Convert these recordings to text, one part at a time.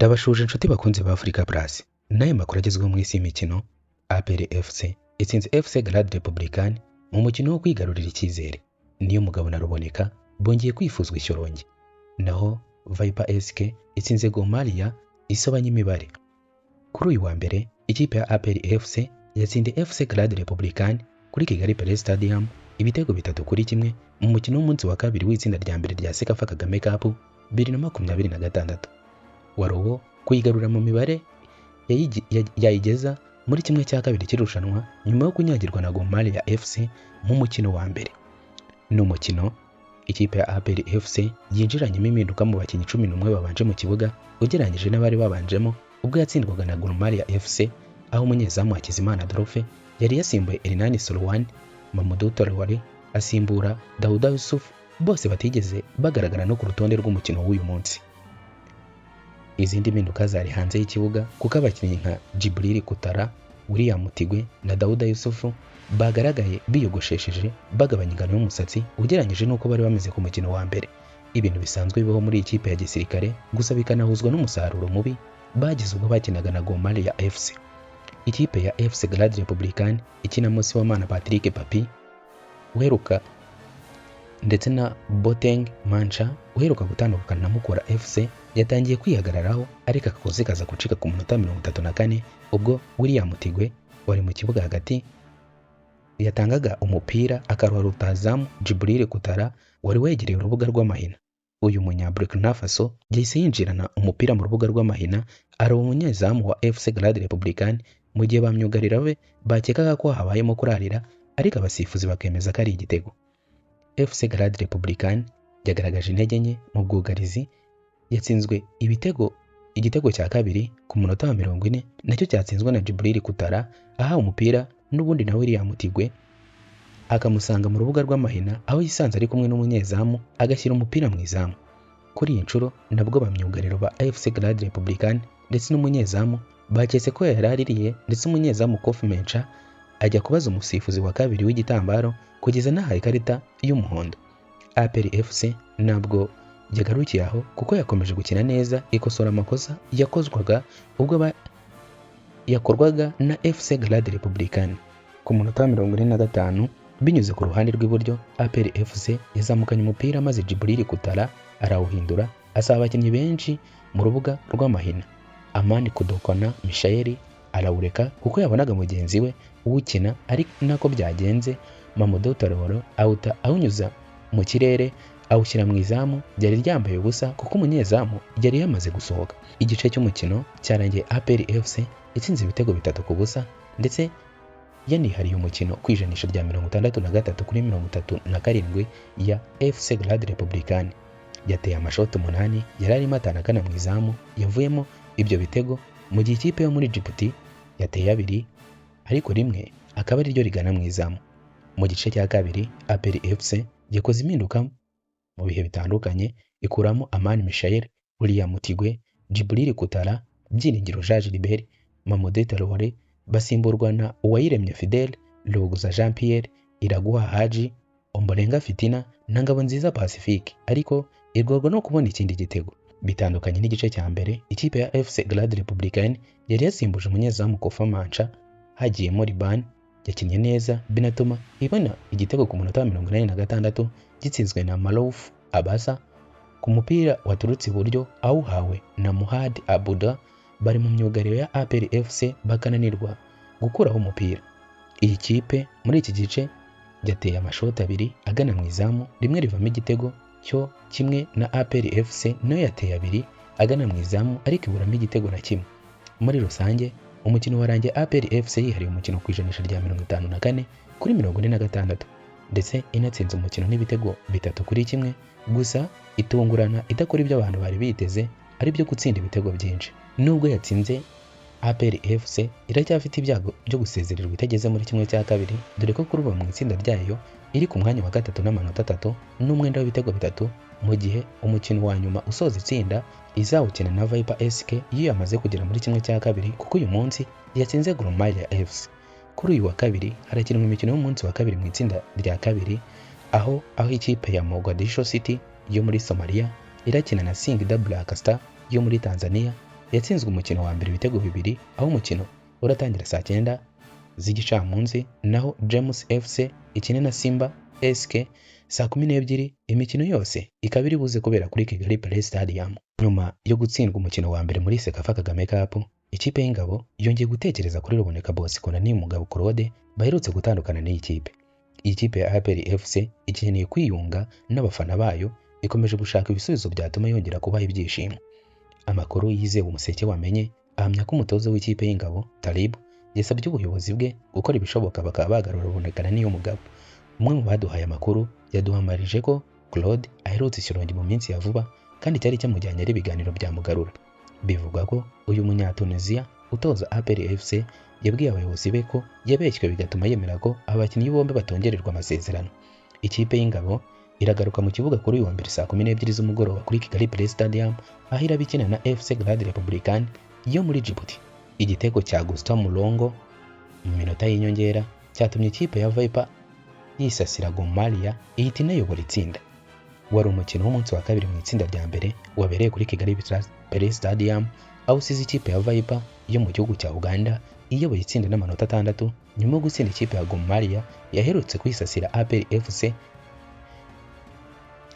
Ndabashuje inshuti bakunze ba Africa Plus. Naye makuru agezweho mu isi y'imikino. APR FC itsinze FC Grade Republican mu mukino wo kwigarurira icyizere. Niyo mugabo na Ruboneka bongeye kwifuzwa ishyorongi. Naho Viper SK itsinze Gor Mahia isobanye imibare. Kuri uyu wa mbere ikipe ya APR FC yatsinze FC Grade Republican kuri Kigali Pele Stadium ibitego 3-1 mu mukino w'umunsi wa kabiri w'itsinda rya mbere rya Sekafa Kagame Cup 2026. Warowo kuyigarura mu mibare yayigeza muri kimwe cya kabiri cy'irushanwa nyuma yo kunyagirwa na Gor Mahia FC mu mukino wa mbere. N'umukino ikipe ya APR FC yinjiranyemo impinduka mu bakinnyi 11 babanje mu kibuga ugereranyije n'abari babanjemo ubwo yatsindwaga na Gor Mahia FC, aho umunyezamu Hakizimana Adolphe yari yasimbuye Erinani Solwan, Mamadou Traoré asimbura Dauda Yusuf, bose batigeze bagaragara no ku rutonde rw'umukino w'uyu munsi. Izindi mpinduka zari hanze y'ikibuga kuko abakinnyi nka Djibril Kutara, William Mutigwe na Dauda Yusuf bagaragaye biyogoshesheje bagabanya ingano y'umusatsi ugereranyije n'uko bari bameze ku mukino wa mbere. Ibintu bisanzwe bibaho muri ikipe ya gisirikare, gusa bikanahuzwa n'umusaruro mubi bagize ubwo bakinaga na Gor Mahia FC. Ikipe ya FC Grade Republican ikina munsi wa Mana Patrick Papi uheruka ndetse na Boteng Mancha uheruka gutandukana na Mukura FC yatangiye kwihagararaho ariko akakoze kaza gucika ku munota 34 ubwo William Mutigwe wari mu kibuga hagati yatangaga umupira akaruha rutazamu Djibril Kutara wari wegereye urubuga rw'amahina. Uyu munya Burkina Faso yahise yinjirana umupira mu rubuga rw'amahina ari umunyezamu wa FC Grade Republican mu gihe bamyugarira be bakekaga ko habayemo kurarira ariko abasifuzi bakemeza ko ari igitego. FC Grade Republican yagaragaje intege nke mu bwugarizi, yatsinzwe igitego cya kabiri ku munota wa 40 nacyo cyatsinzwe na Djibril Kutara aha umupira n'ubundi na William Mutigwe akamusanga mu rubuga rw'amahina aho yisanze ari kumwe n'umunyezamu agashyira umupira mu izamu. Kuri iyi nshuro nabwo bamyugariro ba FC Grade Republican ndetse n'umunyezamu baketse ko yaraririye, ndetse umunyezamu Kofi Mencha ajya kubaza umusifuzi wa kabiri w'igitambaro kugeza nahaye ikarita y'umuhondo. APR FC nabwo yagarukiye aho kuko yakomeje gukina neza ikosora amakosa yakozwaga ubwo yakorwaga na FC Grade Republican. Ku munota wa 45 binyuze ku ruhande rw'iburyo APR FC yazamukanye umupira maze Djibril Kutara arawuhindura asaba abakinnyi benshi mu rubuga rw'amahina. Amani Kudokona Michael arawureka kuko yabonaga mugenzi we uwukina, ari nako byagenze. Mamadou Traoré awunyuza mu kirere awushyira mu izamu ryari ryambaye ubusa kuko umunyezamu yari yamaze gusohoka. Igice cy'umukino cyarangiye APR FC itsinze ibitego 3-0 ndetse yanihariye umukino kwijanisha rya 63-37 ya FC Grade Republican. Yateye amashoti 8 yari arimo atanakana mu izamu yavuyemo ibyo bitego, mu gihe ikipe yo muri Djibouti yateye 2 ariko rimwe akaba ari ryo rigana mu izamu. Mu gice cya kabiri APR FC yakoze impinduka mu bihe bitandukanye ikuramo Amani Michael, William Mutigwe, Djibril Kutara, Byiringiro Jean Gilbert, Mamadou Traoré basimburwa na Uwayiremye Fidel, Loguza Jean Pierre, Iraguha Haji, Ombolenga Fitina na Ngabonziza Pacifique, ariko irgorwa no kubona ikindi gitego. Bitandukanye n'igice cya mbere ikipe ya FC Grade Republican yari yasimbuje umunyezamu Kofi Mencha hagiyemo Liban yakinnye neza binatuma ibona igitego ku munota wa 86 gitsinzwe na Malouf Abasa ku mupira waturutse iburyo awuhawe na Muhad Abuda. Bari mu myugariro ya APR FC bakananirwa gukuraho umupira. Iyi kipe muri iki gice yateye amashoti 2 agana mu izamu, rimwe rivamo igitego cyo kimwe na APR FC nayo yateye 2 agana mu izamu ariko iburamo igitego na kimwe. Muri rusange umukino warangiye APR FC yihariye umukino ku ijanisha rya 54-46 ndetse inatsinze umukino n'ibitego 3-1 gusa itungurana idakora ibyo abantu bari biteze ari byo gutsinda ibitego byinshi. Nubwo yatsinze APR FC iracyafite ibyago byo gusezererwa itageze muri kimwe cya kabiri, dore ko kuruba mu itsinda ryayo iri ku mwanya wa 3 n'amanota 3 n'umwenda w'ibitego 3, mu gihe umukino wa nyuma usoza itsinda izawukina na Viper SK iyo yamaze kugera muri kimwe cya kabiri kuko uyu munsi yatsinze Gor Mahia FC. Kuri uyu wa kabiri harakinwa imikino y'umunsi wa kabiri mu itsinda rya kabiri aho ikipe ya Mogadishu City yo muri Somalia irakina na Singida Black Star yo muri Tanzania, yatsinzwe umukino wa mbere ibitego 2, aho umukino uratangira saa 9 z'igicamunsi, naho James FC ikine na Simba SK saa 12. Imikino yose ikaba iri buze kubera kuri Kigali Play Stadium. Nyuma yo gutsindwa umukino wa mbere muri Sekafa Kagame Cup, ikipe y'Ingabo yongeye gutekereza kuri Ruboneka Bosco na Niyomugabo Claude baherutse gutandukana n'iyi kipe. Iyi kipe ya APR FC ikeneye kwiyunga n'abafana bayo, ikomeje gushaka ibisubizo byatuma yongera kubaha ibyishimo. Amakuru yizewe umuseke wamenye ahamya ko umutoza w'ikipe y'Ingabo Talib yasabye ubuyobozi bwe gukora ibishoboka bakaba bagarura Ruboneka na Niyomugabo. Umwe mu baduhaye amakuru yaduhamarije ko Claude aherutse Shyorongi mu minsi ya vuba kandi cyari cyamujyanye ari ibiganiro byamugarura. Bivugwa ko uyu Munya-Tunisia utoza APR FC yabwiye abayobozi be ko yabeshywe bigatuma yemera ko abakinnyi bombi batongererwa amasezerano. Ikipe y'Ingabo iragaruka mu kibuga kuri uyu wa mbere saa 12 z'umugoroba kuri Kigali Play Stadium, aho irabikina na FC Grade Republican yo muri Djibouti. Igitego cya Gustavo Mulongo mu minota y'inyongera cyatumye ikipe ya Viper yisasira Gor Mahia ihita inayobora itsinda. Wari umukino w'umunsi wa kabiri mu itsinda rya mbere wabereye kuri Kigali Play Stadium, aho usize ikipe ya Viper yo mu gihugu cya Uganda iyoboye itsinda n'amanota 6 nyuma yo gutsinda ikipe ya Gor Mahia yaherutse kwisasira APR FC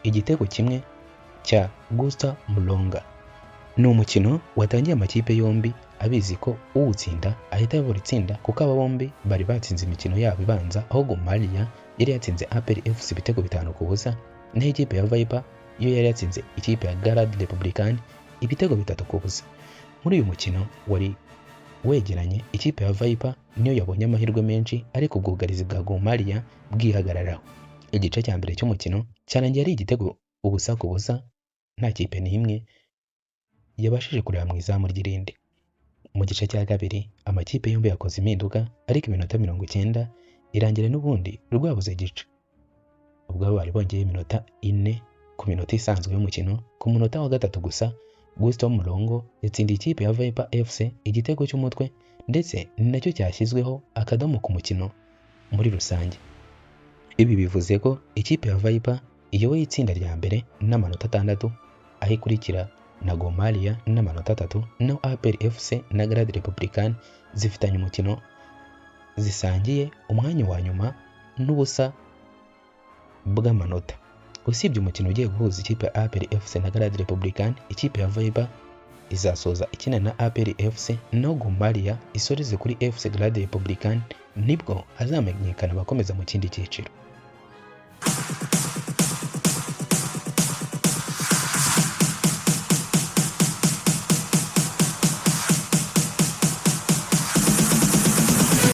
igitego kimwe cya Gustavo Mulonga. Ni umukino watangiye amakipe yombi abizi ko uwutsinda ahita ayobora itsinda, kuko aba bombi bari batsinze imikino yabo ibanza, aho Gor Mahia yari yatsinze APR FC ibitego 5-0, naho ikipe ya Viper yo yari yatsinze ikipe ya Garde Republican ibitego 3-0. Muri uyu mukino wari wegeranye, ikipe ya Viper niyo yabonye amahirwe menshi, ariko ubwugarizi bwa Gor Mahia bwihagararaho. Igice cya mbere cy'umukino cyarangiye ari igitego 0-0, nta kipe n'imwe yabashije kureba mu izamu ry'irindi. Mu gice cya kabiri amakipe yombi yakoze impinduka, ariko iminota 90 irangira n'ubundi rwabuze gice. Ubwo bari bongeye iminota 4 ku minota isanzwe y'umukino, ku munota wa gatatu gusa Gustavo Mulongo yatsindiye ikipe ya Viper FC igitego cy'umutwe, ndetse ni nacyo cyashyizweho akadomo ku mukino muri rusange. Ibi bivuze ko ikipe ya Viper iyoboye itsinda rya mbere n'amanota 6, aho ikurikira na Gor Mahia n'amanota 3, naho APR FC na Grade Republican zifitanye umukino zisangiye umwanya wa nyuma n'ubusa bw'amanota. Usibye umukino ugiye guhuza ikipe ya APR FC na Grade Republican, ikipe ya Viper izasoza ikina na APR FC, naho Gor Mahia isoreze kuri FC Grade Republican, nibwo hazamenyekana abakomeza mu kindi cyiciro.